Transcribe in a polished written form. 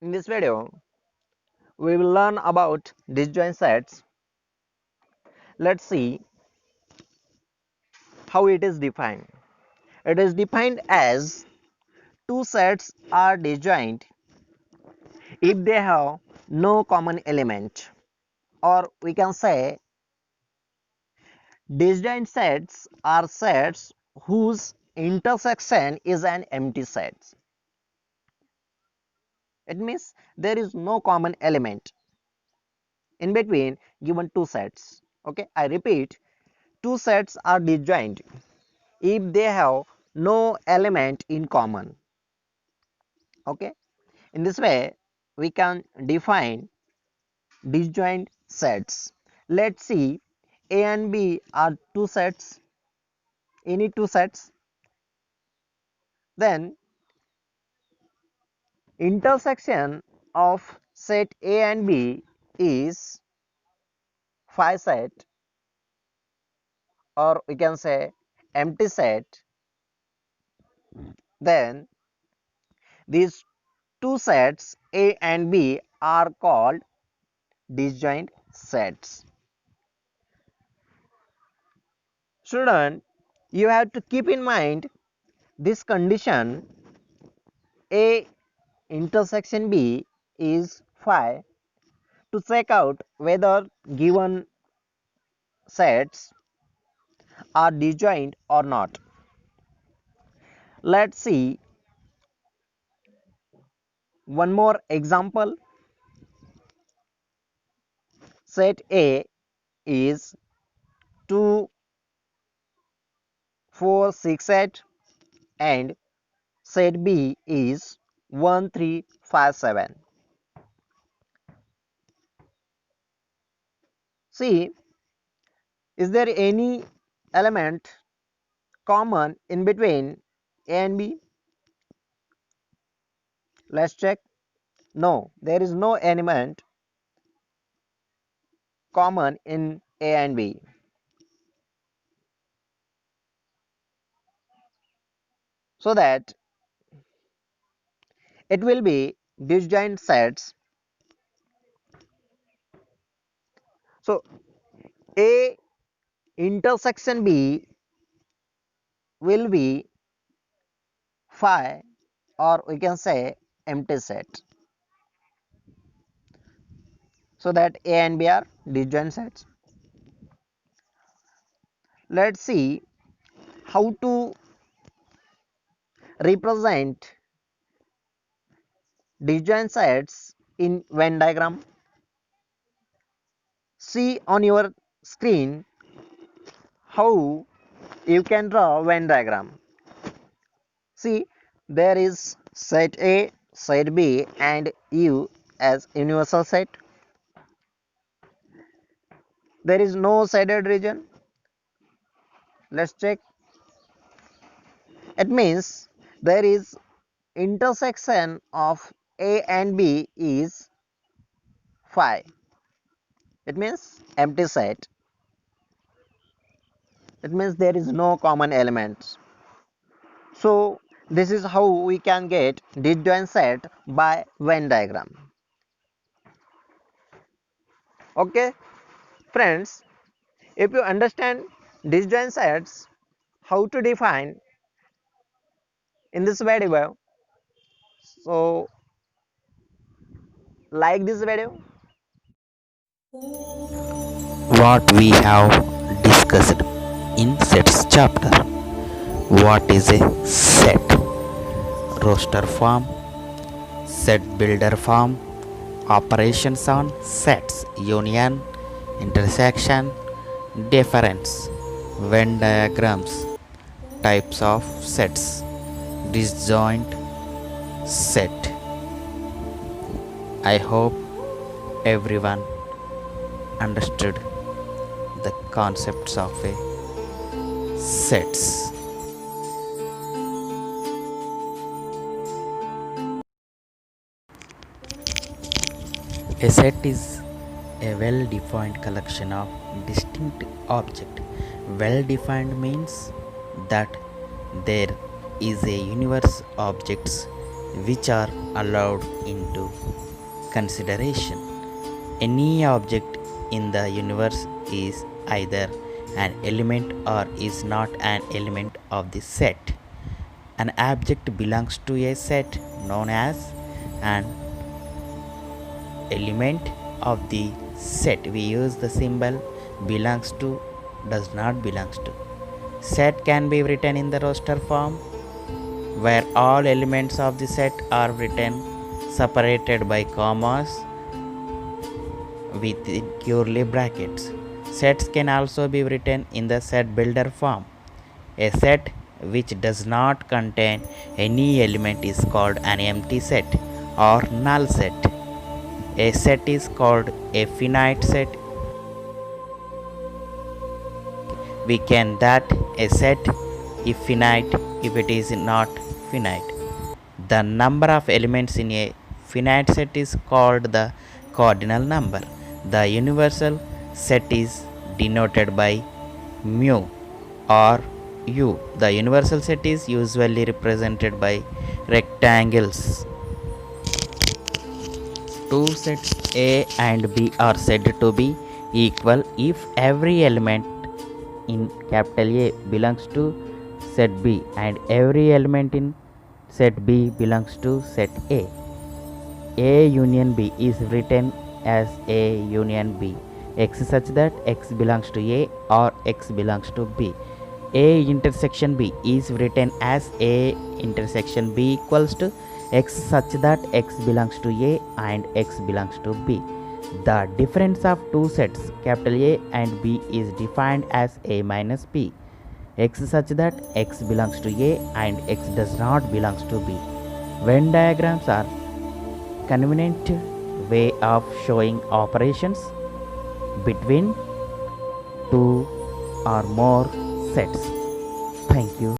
In this video, we will learn about disjoint sets. Let's see how it is defined. It is defined as two sets are disjoint if they have no common element, or we can say disjoint sets are sets whose intersection is an empty set. It means there is no common element in between given two sets. Okay, I repeat, two sets are disjoint if they have no element in common. Okay, in this way we can define disjoint sets. Let's see, A and B are two sets, any two sets, then intersection of set A and B is phi set, or we can say empty set. Then these two sets A and B are called disjoint sets. Student, you have to keep in mind this condition A intersection B is phi to check out whether given sets are disjoint or not. Let's see one more example. Set A is 2, 4, 6, 8 and set B is 1, 3, 5, 7. See, is there any element common in between A and B? Let's check. No, there is no element common in A and B. So that it will be disjoint sets. So A intersection B will be phi, or we can say empty set. So that A and B are disjoint sets. Let's see how to represent disjoint sets in Venn diagram. See on your screen how you can draw Venn diagram. See, there is set A, set B and U as universal set. There is no shaded region. Let's check. It means there is intersection of A and B is phi. It means empty set. It means there is no common elements. So this is how we can get disjoint set by Venn diagram. Okay, friends, if you understand disjoint sets, how to define in this video, so like this video. What we have discussed in sets chapter. What is a set? Roster form, set builder form, operations on sets, union, intersection, difference, Venn diagrams, types of sets, disjoint set. I hope everyone understood the concepts of a sets. A set is a well-defined collection of distinct objects. Well-defined means that there is a universe of objects which are allowed into consideration. Any object in the universe is either an element or is not an element of the set. An object belongs to a set known as an element of the set. We use the symbol belongs to, does not belongs to. Set can be written in the roster form where all elements of the set are written separated by commas with curly brackets. Sets can also be written in the set builder form. A set which does not contain any element is called an empty set or null set. A set is called a finite set. We can that a set is finite if it is not finite. The number of elements in a finite set is called the cardinal number. The universal set is denoted by mu or u. The universal set is usually represented by rectangles. Two sets A and B are said to be equal if every element in capital A belongs to set B and every element in set B belongs to set A. A union B is written as A union B, X such that X belongs to A or X belongs to B. A intersection B is written as A intersection B equals to X such that X belongs to A and X belongs to B. The difference of two sets capital A and B is defined as A minus B. X such that X belongs to A and X does not belongs to B. Venn diagrams are convenient way of showing operations between two or more sets. Thank you.